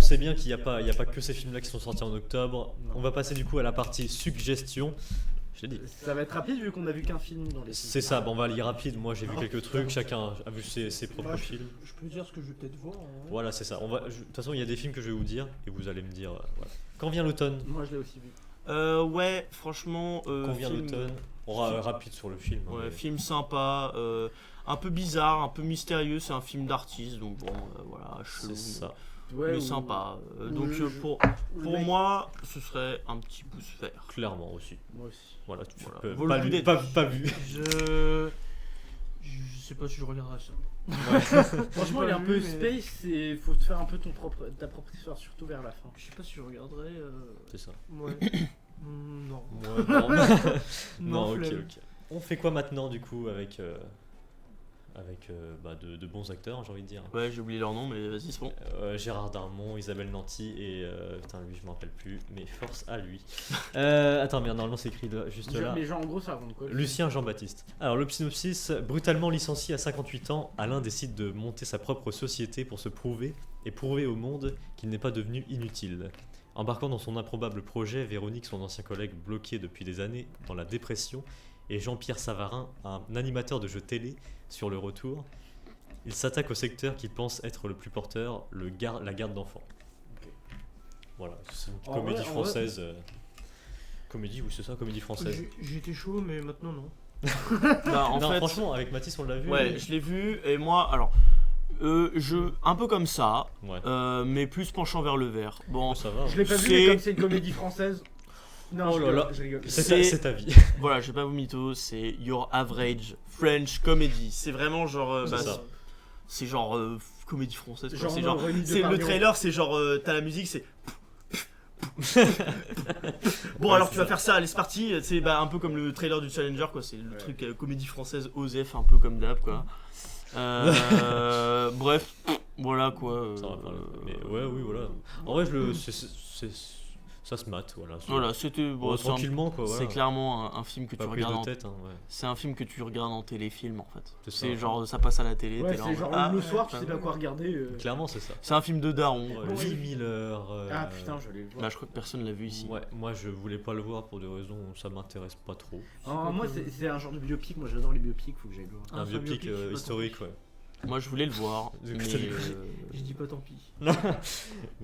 sait bien qu'il n'y a pas que ces films-là qui sont sortis en octobre. Non. On va passer du coup à la partie suggestion. Je l'ai dit. Ça va être rapide vu qu'on a vu qu'un film dans les films. C'est ça, bon, on va aller rapide. Moi j'ai vu quelques trucs, chacun a vu ses propres Bah, films. Je peux dire ce que je vais peut-être voir. Hein. Voilà, c'est ça. De toute façon, il y a des films que je vais vous dire et vous allez me dire. Voilà. Quand vient l'automne? Moi je l'ai aussi vu. Ouais, franchement. Quand vient film- l'automne? On va rapide sur le film. hein, Ouais, mais- film sympa, un peu bizarre, un peu mystérieux. C'est un film d'artiste, donc bon, voilà, chelou, C'est ça. Ouais, mais ou- sympa. ou Donc le- pour le mec- moi, ce serait un petit pouce vert. Clairement aussi. Moi aussi. Voilà, tu Voilà. peux Vaut le pas, coup lu- d'être- pas vu. Je sais pas si je regarderai ça. Franchement, il est un peu space et faut te faire un peu ta propre histoire, surtout vers la fin. Je sais pas si je regarderai. C'est ça. Ouais. Non. Moi, non. Non, ok, flemme. ok. On fait quoi maintenant du coup avec de bons acteurs, j'ai envie de dire. Ouais, j'ai oublié leur nom, mais vas-y, c'est bon. Gérard Darmon, Isabelle Nanty et putain lui je m'en rappelle plus, mais force à lui. Attends, merde, normalement c'est écrit juste là. Mais genre en gros ça raconte quoi? Lucien Jean-Baptiste. Alors le synopsis, brutalement licencié à 58 ans, Alain décide de monter sa propre société pour se prouver et prouver au monde qu'il n'est pas devenu inutile. Embarquant dans son improbable projet, Véronique, son ancien collègue bloqué depuis des années dans la dépression, et Jean-Pierre Savarin, un animateur de jeux télé, sur le retour. Il s'attaque au secteur qu'il pense être le plus porteur, la garde d'enfants. Ok. Voilà, c'est une En comédie vrai, française. Comédie, oui c'est ça, comédie française. J'étais chaud, mais maintenant non. Bah, en Non, fait, franchement, avec Mathis on l'a vu. ouais, je l'ai vu, et moi, alors, un peu comme ça, Ouais. mais plus penchant vers le vert. Bon, Ça va. Je l'ai pas vu, C'est- mais comme c'est une comédie française. Non, Oh je là rigole, là. je rigole. C'est ta vie. voilà, je vais pas vous mytho, c'est Your Average French Comedy. C'est vraiment genre, C'est ça. c'est genre comédie française. Quoi. Genre, C'est genre, Rémi c'est le Depardieu. trailer, c'est genre, t'as la musique, c'est. Bon, Ouais, alors c'est tu vas ça. faire ça, allez, c'est parti. C'est bah, un peu comme le trailer du Challenger, quoi. C'est le Ouais. truc comédie française OSEF, un peu comme d'hab, quoi. Bref, voilà quoi. Ça va parler. Mais ouais, oui, voilà. En vrai, ça se mate, voilà. Voilà, c'était bon, Ouais, c'est un- tranquillement, quoi. Voilà. c'est clairement un film que Pas tu prise regardes de en tête, hein, ouais. c'est un film que tu regardes en téléfilm en fait. C'est ça. C'est genre ça passe à la télé. Ouais, t'es là en c'est mode, genre ah, le soir, tu ouais, sais pas quoi regarder. Clairement, c'est ça. C'est un film de daron. Ouais, Lee Miller. Ah putain, je l'ai vu. Là, je crois que personne l'a vu ici. Ouais, moi je voulais pas le voir pour des raisons où ça m'intéresse pas trop. Moi, c'est un genre de biopic. Moi, j'adore les biopics. Faut que j'aille le voir. Ah, Un c'est un biopic biopic, pas historique, ouais. Moi, je voulais le voir, Du mais coup, t'as vu. Je dis pas tant pis. Mais,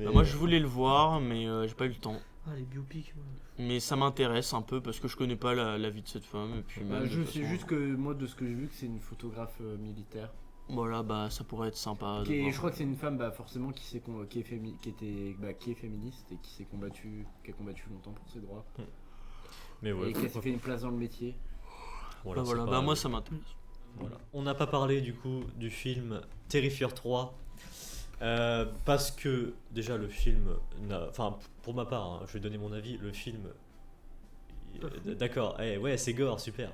bah, moi, je voulais le voir, mais j'ai pas eu le temps. Ah, les biopics. Mais ça m'intéresse un peu parce que je connais pas la vie de cette femme et puis même, de Je toute sais façon, juste que moi, de ce que j'ai vu, que c'est une photographe militaire. voilà, bah ça pourrait être sympa. de Qui est- voir. je crois que c'est une femme, bah, forcément, qui est féministe et qui a combattu longtemps pour ses droits. mais ouais, Et qui s'est fait une place dans le métier. voilà, Bah, voilà, c'est bah pas- moi ça m'intéresse. Voilà. On n'a pas parlé du coup du film Terrifier 3 parce que déjà le film, enfin pour ma part, hein, je vais donner mon avis, le film, d'accord, ouais c'est gore, super.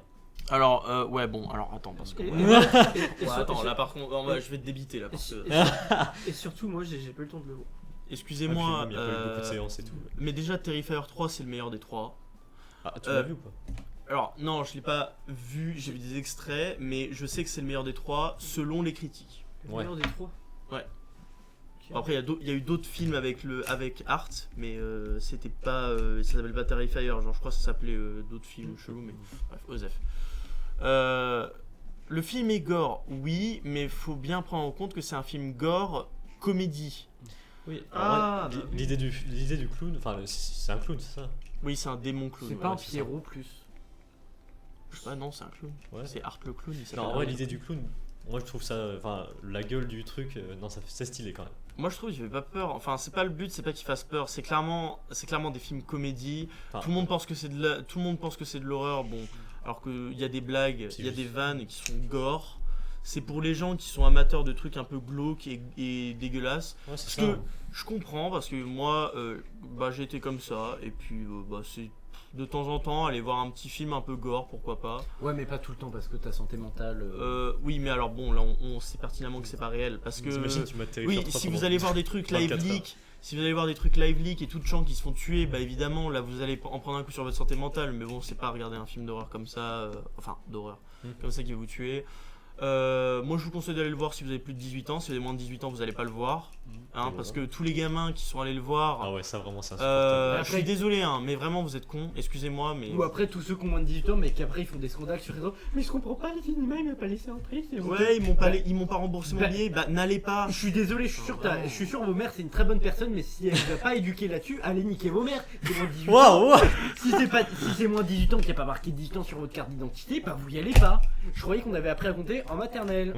Alors, ouais, bon, alors attends, parce que. Et- Ouais, et- ouais, attends, là par contre, je vais te débiter là. Parce que... Et surtout, moi, j'ai pas eu le temps de le voir. Excusez-moi, Il y a pas eu beaucoup de séances et tout. mais déjà Terrifier 3 c'est le meilleur des trois. Ah, tu l'as vu ou pas? Alors non, je l'ai pas vu, j'ai vu des extraits, mais je sais que c'est le meilleur des trois selon les critiques. Le Ouais. meilleur des trois. Ouais. Ok. Après il y a eu d'autres films avec Art, mais c'était pas, ça s'appelle pas Terrifier, genre je crois que ça s'appelait d'autres films chelous, mais bref, Osef. Le film est gore, oui, mais faut bien prendre en compte que c'est un film gore comédie. Oui. Ah, Alors, ouais, bah oui. l'idée du clown, enfin c'est un clown, c'est ça? Oui, c'est un démon clown. C'est ouais, pas un c'est ça. Pierrot plus. Je sais pas, non, c'est un clown. Ouais. C'est Art le clown, il s'appelle Non, Art ouais, le l'idée clown. du clown, moi je trouve ça, enfin la gueule du truc, non c'est stylé quand même. Moi je trouve qu'il fait pas peur. Enfin, c'est pas le but, c'est pas qu'il fasse peur. C'est clairement des films comédie. Enfin, Tout le monde pense que c'est tout le monde pense que c'est de l'horreur. Bon, alors qu'il y a des blagues, C'est il y a juste. des vannes qui sont gore. C'est pour les gens qui sont amateurs de trucs un peu glauques et dégueulasses. ouais, c'est Parce ça. que je comprends, parce que moi, bah, j'ai été comme ça. Et puis, bah, c'est de temps en temps aller voir un petit film un peu gore, pourquoi pas. Ouais, mais pas tout le temps parce que ta santé mentale. Oui, mais alors bon, là, on sait pertinemment que c'est pas réel. Parce que. T'imagines, tu m'as Terrifier Oui, 3 si pendant vous allez voir des trucs live 24 heures. leak, si vous allez voir des trucs live leak et tout de gens qui se font tuer, bah évidemment là vous allez en prendre un coup sur votre santé mentale, mais bon c'est pas regarder un film d'horreur comme ça, enfin d'horreur, Mm. comme ça qui va vous tuer. Moi je vous conseille d'aller le voir si vous avez plus de 18 ans. Si vous avez moins de 18 ans, vous n'allez pas le voir. Et Parce voilà. que tous les gamins qui sont allés le voir, Ah ouais, ça vraiment, c'est insupportable. je suis désolé, hein, mais vraiment vous êtes cons. Excusez-moi, mais. Ou après tous ceux qui ont moins de 18 ans mais qui après ils font des scandales sur les réseaux. Mais je comprends pas, le cinéma il m'a pas laissé entrer, c'est honteux. Ouais, ils m'ont pas remboursé mon Bah, billet. Bah n'allez pas. Je suis désolé, je suis sûr vos mères c'est une très bonne personne, mais si elle vous a pas éduqué là-dessus, allez niquer vos mères. C'est moins de 18 ans. Waouh, waouh. Si c'est moins de 18 ans qu'il n'y a pas marqué 18 ans sur votre carte d'identité, bah vous y allez pas. Je croyais qu'on avait appris à compter en maternelle.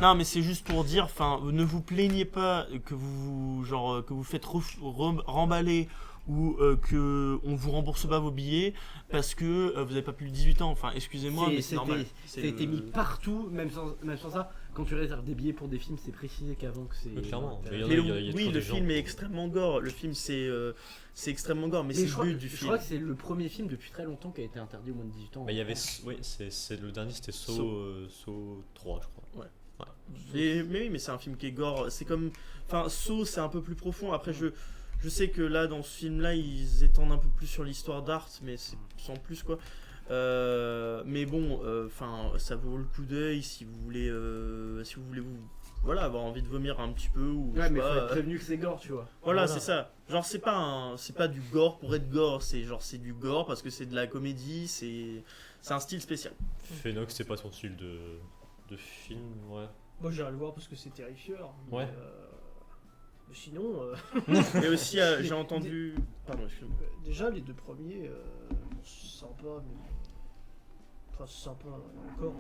Non, mais c'est juste pour dire, enfin, ne vous plaignez pas que que vous faites remballer ou que on vous rembourse pas vos billets parce que vous avez pas plus de 18 ans. Enfin, excusez-moi, mais c'est normal. Ça a été mis partout, même sans ça. Quand tu réserves des billets pour des films, c'est précisé qu'avant que c'est. Oui, clairement. Mais Mais il y a oui, toujours le des gens. film est extrêmement gore. Le film, c'est extrêmement gore, mais c'est je le but du Je film. crois que c'est le premier film depuis très longtemps qui a été interdit aux moins de 18 ans. Bah, il y avait, oui, c'est le dernier, c'était Saw 3, je crois. Mais oui, mais c'est un film qui est gore. C'est comme, enfin, Saw, c'est un peu plus profond. Après, je sais que là, dans ce film-là, ils étendent un peu plus sur l'histoire d'Art, mais c'est sans plus quoi. Mais bon, enfin, ça vaut le coup d'œil si vous voulez, voilà, avoir envie de vomir un petit peu ou. je Ouais, sais mais faut pas, être prévenu que c'est gore, tu vois. Voilà, c'est ça. Genre, c'est pas du gore pour être gore. C'est du gore parce que c'est de la comédie. C'est un style spécial. Phénox, c'est pas son style de film, ouais. Moi j'irai le voir parce que c'est terrifiant. Ouais. Mais sinon, Et aussi, j'ai entendu. Pardon, excuse-moi. déjà les deux premiers, c'est sympa, mais. Enfin, c'est sympa encore.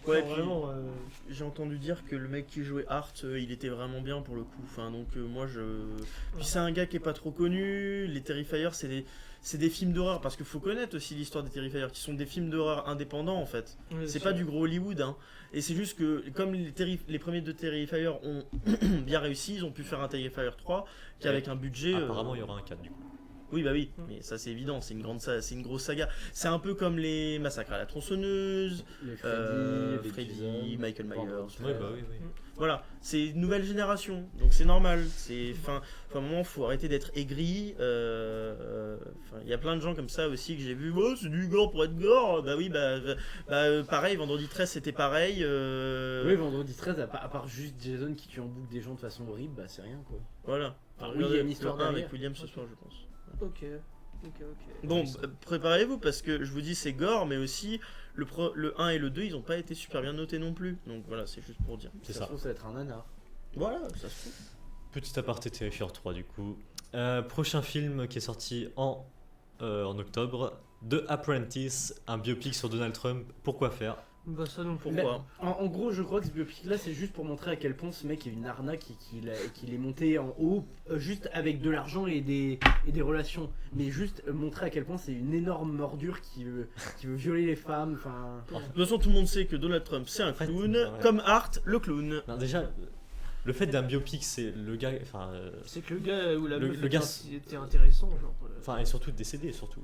Ouais, Genre, puis, vraiment. j'ai entendu dire que le mec qui jouait Art, il était vraiment bien pour le coup. Enfin, donc moi je. Puis c'est un gars qui est pas trop connu. Les Terrifiers, c'est des films d'horreur parce qu'il faut connaître aussi l'histoire des Terrifiers, qui sont des films d'horreur indépendants en fait. C'est pas du gros Hollywood, hein. Et c'est juste que comme les premiers deux Terrifiers ont bien réussi, ils ont pu faire un Terrifier 3 qui Et avec un budget. Apparemment, il y aura un 4 du coup. Oui, bah oui, mais ça c'est évident, c'est une grosse saga. C'est un peu comme les Massacres à la tronçonneuse, Les Freddy, Jason, Michael Myers. Ouais, bah oui, oui. Voilà, c'est une nouvelle génération, donc c'est normal. Enfin, à un moment, faut arrêter d'être aigri. Il y a plein de gens comme ça aussi que j'ai vu. Oh, c'est du gore pour être gore. Bah oui, pareil. Vendredi 13, c'était pareil. Oui, vendredi 13, à part juste Jason qui tue en boucle des gens de façon horrible, bah c'est rien quoi. Voilà. Enfin, Oui, il y a regardez une histoire le 1 avec derrière. William ce soir, je pense. Ok. Bon, préparez-vous parce que je vous dis c'est gore, mais aussi le 1 et le 2 ils ont pas été super bien notés non plus. Donc voilà, c'est juste pour dire. C'est Ça ça. se trouve, ça va être un nanar. Voilà, ça se trouve. Petit aparté Terrifier 3 du coup. Prochain film qui est sorti en octobre, The Apprentice, un biopic sur Donald Trump. Pourquoi faire? Bah ça non Pourquoi En gros, je crois que ce biopic là, c'est juste pour montrer à quel point ce mec est une arnaque et qu'il est monté en haut juste avec de l'argent et des relations. Mais juste montrer à quel point c'est une énorme mordure qui veut violer les femmes. Enfin. De toute façon, tout le monde sait que Donald Trump c'est un fait, clown, ouais. comme Art le clown. Non, déjà, le fait d'un biopic, c'est le gars, C'est que le gars ou la Le- meuf le gars, était intéressant, genre. et surtout décédé surtout.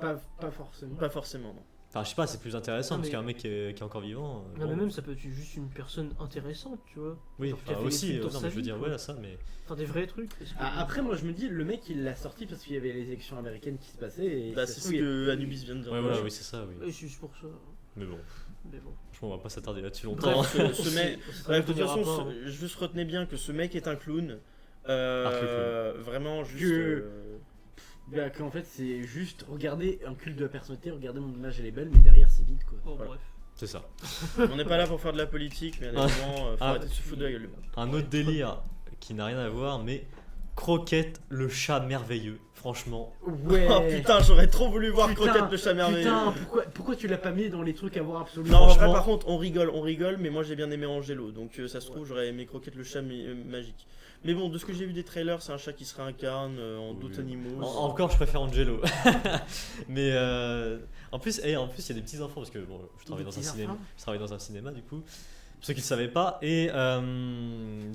Pas forcément. Pas forcément, non. Enfin, je sais pas, c'est plus intéressant Non, parce mais- qu'un mec qui est encore vivant. Non, bon. mais même ça peut être juste une personne intéressante, tu vois. Oui, genre qui a enfin, fait des aussi, trucs dans non, sa mais je veux vie, dire, quoi. voilà ça, mais. Enfin, des vrais trucs. parce que- Après, moi je me dis, le mec il l'a sorti parce qu'il y avait les élections américaines qui se passaient. Et Bah, ça c'est se ce trouve, que Anubis vient de dire. Ouais, voilà, oui, c'est ça, oui. Ouais, c'est juste pour ça. Mais bon, Mais bon. franchement, on va pas s'attarder là-dessus longtemps. Bref, ce mec. Bref, de toute On verra façon, pas, hein. juste retenez bien que ce mec est un clown. Vraiment juste. bah, qu'en fait c'est juste regarder un culte de la personnalité, regarder mon image elle est belle, mais derrière c'est vide quoi. Bon, Voilà. bref. C'est ça. On n'est pas là pour faire de la politique, mais honnêtement, faut Ah. arrêter de se foutre de la gueule. Un autre délire qui n'a rien à voir, mais Croquette, le chat merveilleux. Franchement, Ouais. Oh putain, j'aurais trop voulu voir Putain, Croquette le chat merveilleux. Putain, pourquoi tu l'as pas mis dans les trucs à voir absolument? Non, Franchement- par contre, on rigole, mais moi j'ai bien aimé Angelo, donc ça se trouve, j'aurais aimé Croquette le chat magique. Mais bon, de ce que j'ai vu des trailers, c'est un chat qui se réincarne en Oui. d'autres animaux. Encore je préfère Angelo. Mais en plus, il y a des petits enfants parce que bon, je travaille dans un cinéma. Je travaille dans un cinéma du coup. Pour ceux qui ne le savaient pas. Et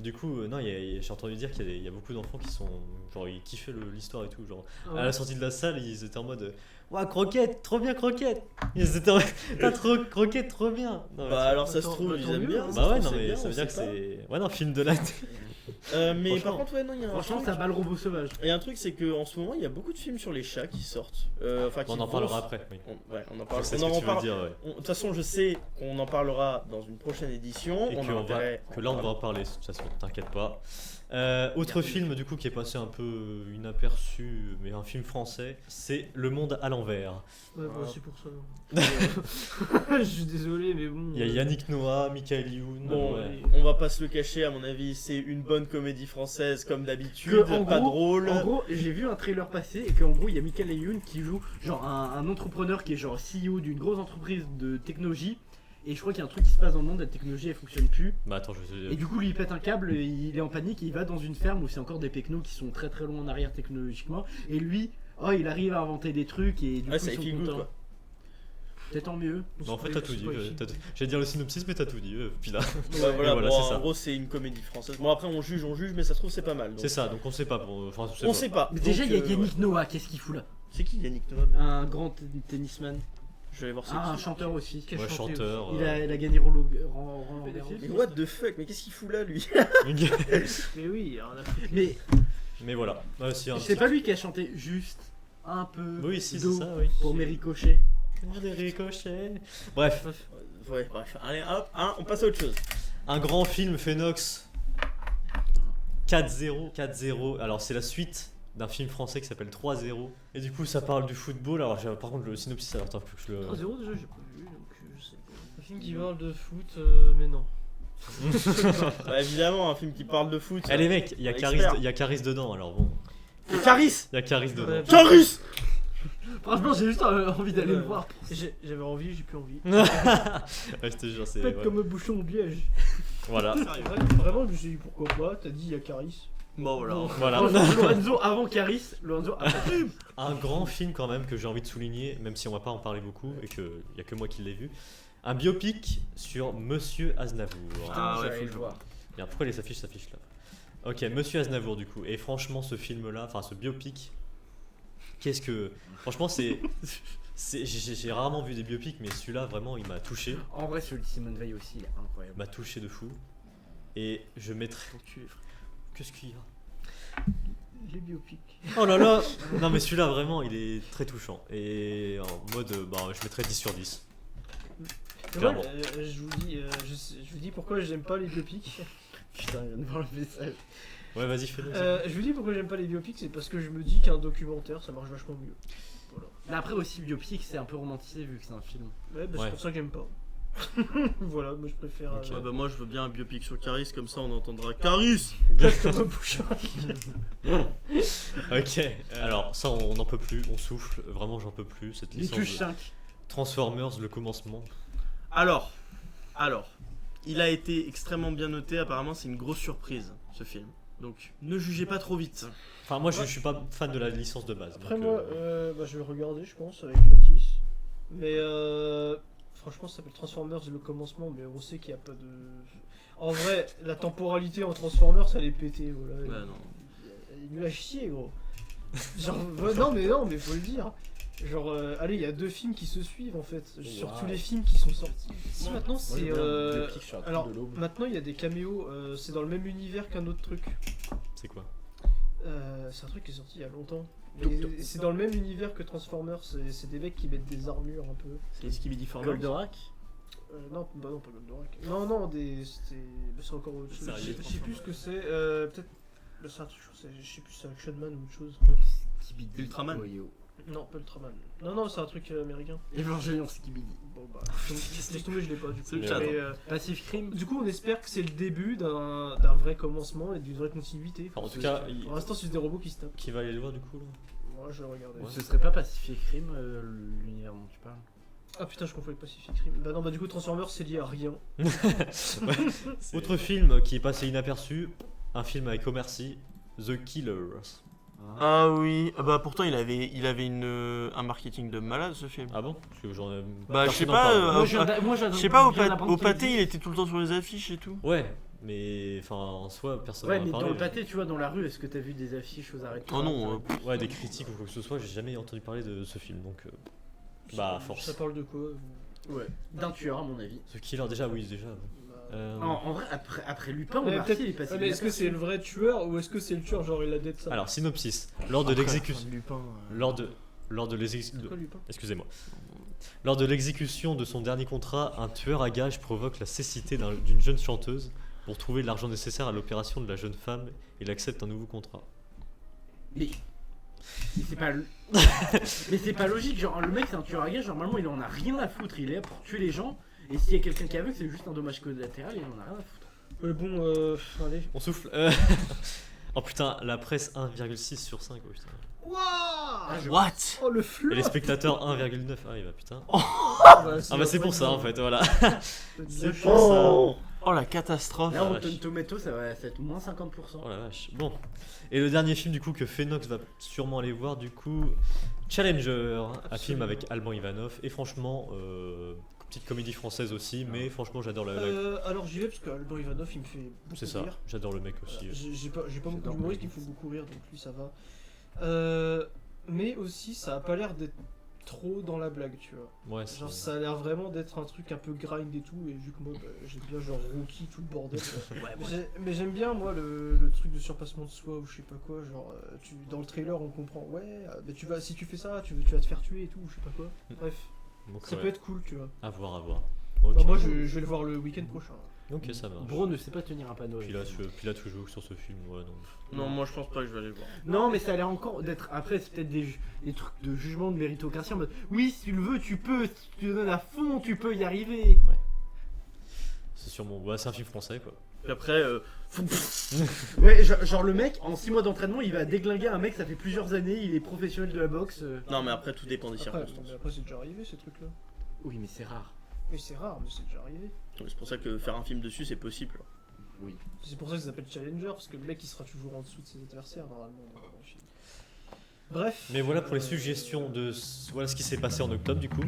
du coup, non, j'ai entendu dire qu'il y a beaucoup d'enfants qui sont genre ils kiffaient l'histoire et tout. Genre à la sortie de la salle, ils étaient en mode ouah Croquette, trop bien Croquette. Ils étaient en mode t'as trop Croquette, trop bien. Non, mais Bah alors ça se Attends, trouve, bah, ils tant aiment mieux, bien. hein. ça se bah ouais, trouve, non c'est mais bien, ça on veut dire que sait pas. c'est ouais non film de l'année. Mais Franchement. par contre, ouais, non, il y a un Franchement, truc. ça bat le robot sauvage. Et un truc, c'est qu'en ce moment, il y a beaucoup de films sur les chats qui sortent. Enfin, qui On en vont- parlera après. Oui. Ouais, on en Je parle. sais On ce en que tu veux parle. dire, ouais. De toute façon, je sais qu'on en parlera dans une prochaine édition. Et On a que, intérêt à que là on va en parler, de toute façon, t'inquiète pas. Autre film du coup qui est passé un peu inaperçu, mais un film français, c'est Le Monde à l'envers. Ouais, bah, Ah. c'est pour ça. Je suis désolé, mais bon. Il y a Yannick Noah, Michael Youn. Bon, ouais. on va pas se le cacher, à mon avis, c'est une bonne comédie française comme d'habitude, Que, en pas gros- drôle. En gros, j'ai vu un trailer passer et qu'en gros, il y a Michael Youn qui joue genre un entrepreneur qui est genre CEO d'une grosse entreprise de technologie. Et je crois qu'il y a un truc qui se passe dans le monde, la technologie elle fonctionne plus. Bah attends, je Et du coup, lui il pète un câble, et il est en panique, et il va dans une ferme où c'est encore des pecnos qui sont très très loin en arrière technologiquement. Et lui, oh, il arrive à inventer des trucs et du Ouais, coup, ça ils sont feel good, contents. quoi. Peut-être tant mieux. Bah, en fait, C'est t'as pas- tout c'est dit. pas le film. J'allais dire le synopsis, mais t'as tout dit. Puis là, Ouais, voilà, voilà, bon, c'est en ça. gros, c'est une comédie française. Bon, après, on juge, mais ça se trouve, c'est pas mal. donc. c'est ça. Donc on sait pas. Enfin, On sait pas. Mais déjà, il y a Donc, Yannick Noah, qu'est-ce qu'il fout là C'est qui Yannick Noah? Un grand tennisman. Je vais aller voir c'est Ah, un qui. chanteur aussi. Qui a Ouais, chanté chanteur. Il a gagné Roland Fédéral. Garros. Mais what the fuck? Mais qu'est-ce qu'il fout là, lui? Mais oui, on a fait. Mais mais voilà. Ouais, si, un c'est petit- pas lui qui a chanté juste un peu Oui, si, c'est d'eau ça, oui. pour mes ricochets. Des ricochets. Bref, Ouais, bref, allez hop, hein, on passe à autre chose. un grand film Phénox. 4-0. 4-0. Alors c'est la suite d'un film français qui s'appelle 3-0. Et du coup, ça parle du football. Alors par contre, le synopsis, alors attends, faut que je le. 3-0 déjà, j'ai pas vu, donc je sais pas. Un film qui parle de foot, mais non. Bah, évidemment, un film qui parle de foot. Eh les mecs, il y a Expert. Caris dedans. Alors bon, Caris! il y a Caris dedans. Ouais. Caris! Franchement, j'ai juste envie d'aller le voir. J'avais envie, j'ai plus envie. Ouais, je te jure, c'est. Faites ouais. comme un bouchon au liège. Voilà. Vraiment, je me suis dit pourquoi pas, t'as dit il y a Caris. Bon, voilà. Voilà. Lorenzo avant Caris, Lorenzo après. Un grand film quand même que j'ai envie de souligner, même si on va pas en parler beaucoup et qu'il y a que moi qui l'ai vu. Un biopic sur Monsieur Aznavour. Ah ouais, j'allais faut le le voir. Bien, pourquoi les affiches s'affichent là? Ok, Monsieur Aznavour du coup. Et franchement, ce film-là, enfin ce biopic, qu'est-ce que. Franchement, j'ai rarement vu des biopics, mais celui-là, vraiment, il m'a touché. En vrai, celui de Simone Veil aussi, il est incroyable. M'a touché de fou. Et je mettrai. Qu'est-ce qu'il y a? Les biopics. Oh là là. Non, mais celui-là, vraiment, il est très touchant. Et en mode, bah, je mettrais 10 sur 10. Mais Clairement. ouais, je vous dis pourquoi j'aime pas les biopics. Putain, il vient de voir le message. Ouais, vas-y, fais-le. Je vous dis pourquoi j'aime pas les biopics, c'est parce que je me dis qu'un documentaire ça marche vachement mieux. Mais après aussi, le biopic, c'est un peu romantisé vu que c'est un film. Ouais, bah, Ouais. c'est pour ça que j'aime pas. Voilà, moi je préfère. Ok. Ouais, bah, moi, je veux bien un biopic sur Caris, comme ça, on entendra Caris! comme un bouchon. Ok, alors ça on n'en peut plus, on souffle, vraiment j'en peux plus, cette Il licence touche de 5. Transformers, le commencement. Alors, il a été extrêmement bien noté, apparemment, c'est une grosse surprise, ce film. Donc, ne jugez pas trop vite. Enfin moi je suis pas fan de la licence de base. Après donc, moi, bah, je vais regarder je pense avec Otis. Mais franchement ça s'appelle Transformers le commencement, mais on sait qu'il n'y a pas de... En vrai, la temporalité en Transformers elle est pétée, voilà. Ouais, non. Il nous a chier gros. Genre, ouais, non mais faut le dire. Genre, allez, il y a 2 films qui se suivent en fait, sur Wow. tous les films qui sont sortis. Si maintenant Moi, c'est... j'aime bien le biopic sur la alors, coupe de l'aube. maintenant il y a des caméos, c'est dans le même univers qu'un autre truc. c'est quoi? C'est un truc qui est sorti il y a longtemps. Doctor. Mais c'est dans le même univers que Transformers, c'est des mecs qui mettent des armures un peu. C'est les Skibidi Formers. Goldorak. Non, bah non, pas Goldorak. Non, c'est encore autre chose. Sérieux, Je sais plus ce que c'est. Peut-être. Bah, c'est un truc, je sais plus, c'est Action Man ou autre chose. Skibidi. Ultraman. Yo-yo. Non, pas Ultraman. Non, c'est un truc américain. Évangélion Skibidi. Bon, bah, laisse tomber, je l'ai pas du coup. C'est le chat, Mais, Pacific Rim. du coup, on espère que c'est le début d'un vrai commencement et d'une vraie continuité. Enfin, en tout cas, Pour l'instant, c'est des robots qui se tapent. qui va aller le voir du coup là? Moi, je vais le regarder. Ouais. Ce serait pas Pacific Rim l'univers dont tu parles? Ah putain, je confonds avec Pacific Rim. Bah non, bah du coup, Transformers, c'est lié à rien. Autre film qui est passé inaperçu, un film avec Omar Sy, The Killers. Ah oui, bah pourtant il avait un marketing de malade ce film. Ah bon? Parce que j'en ai... Bah, je sais personne n'en pas, parle. Moi, Je sais pas, au pâté il était tout le temps sur les affiches et tout. Ouais, mais enfin en soi personne Ouais, n'en a mais dans parlé. le pâté, tu vois, dans la rue, est-ce que t'as vu des affiches aux arrêts de Oh train, non, Ouais, des critiques ou quoi que ce soit, j'ai jamais entendu parler de ce film donc. Bah, à force. Ça parle de quoi Ouais. D'un tueur, à mon avis. The Killer, déjà, oui, déjà. En vrai, après Lupin, Mais Omar Sy, peut-être- il est passé. mais est-ce que c'est le vrai tueur ou est-ce que c'est le tueur, genre il a dead ça? Alors, synopsis. Lors de Après, l'exécution. Lupin, Lors de l'exécution. C'est quoi Lupin? Excusez-moi. Lors de l'exécution de son dernier contrat, un tueur à gages provoque la cécité d'une jeune chanteuse pour trouver l'argent nécessaire à l'opération de la jeune femme. Il accepte un nouveau contrat. Mais c'est pas. Mais c'est pas logique, genre le mec c'est un tueur à gages, normalement il en a rien à foutre, il est là pour tuer les gens, et s'il y a quelqu'un qui est aveugle, c'est juste un dommage collatéral, il en a rien à foutre. Mais bon, allez. On souffle. Oh putain, la presse 1,6 sur 5. Oh, putain. What? Oh le Et flou. les spectateurs 1,9. Ah, il va putain. Ah bah c'est pour ça en fait, voilà. C'est pour ça. Oh la catastrophe. Là, la Rotten vache. Tomato, ça va être moins 50%. Oh la vache. Bon. Et le dernier film du coup que Phénox va sûrement aller voir du coup, Challenger, un film avec Alban Ivanov. Et franchement, petite comédie française aussi, mais franchement j'adore Alors j'y vais parce que Alban Ivanov il me fait beaucoup C'est ça, rire. j'adore le mec aussi. Voilà, j'ai pas beaucoup J'adore d'humoristes qui Brad me Pitt. font beaucoup rire, donc lui ça va. Mais aussi ça a pas l'air d'être trop dans la blague, tu vois. Ouais, Genre ça a l'air vraiment d'être un truc un peu grind et tout, et vu que moi j'aime bien genre Rookie, tout le bordel. Mais j'aime bien moi le truc de surpassement de soi ou je sais pas quoi, genre dans le trailer on comprend, ouais, bah, si tu fais ça, tu vas te faire tuer et tout, ou je sais pas quoi. Bref, Donc, ça ouais, peut être cool, tu vois. à voir, à voir. Ok, Bah, moi je vais le voir le week-end prochain. ok, ça marche. Bro ne sait pas tenir un panneau. Puis là, tu joues sur ce film, ouais, non. Non, moi je pense pas que je vais aller le voir. Non, mais ça a l'air encore d'être. Après, c'est peut-être des trucs de jugement de méritocratie en mode oui, si tu le veux, tu peux, si tu te donnes à fond, tu peux y arriver. C'est sûrement. Ouais, c'est un film français quoi. Et après, Ouais, genre le mec, en 6 mois d'entraînement, il va déglinguer un mec, ça fait plusieurs années, il est professionnel de la boxe. non, mais après tout dépend des Après, circonstances. mais après c'est déjà arrivé ces trucs là. Oui, mais c'est rare. Mais c'est rare, mais c'est déjà arrivé. C'est pour ça que faire un film dessus c'est possible. C'est pour ça que ça s'appelle Challenger, parce que le mec il sera toujours en dessous de ses adversaires normalement dans le film. Bref. Mais voilà pour les suggestions de. Voilà ce qui s'est passé en octobre du coup.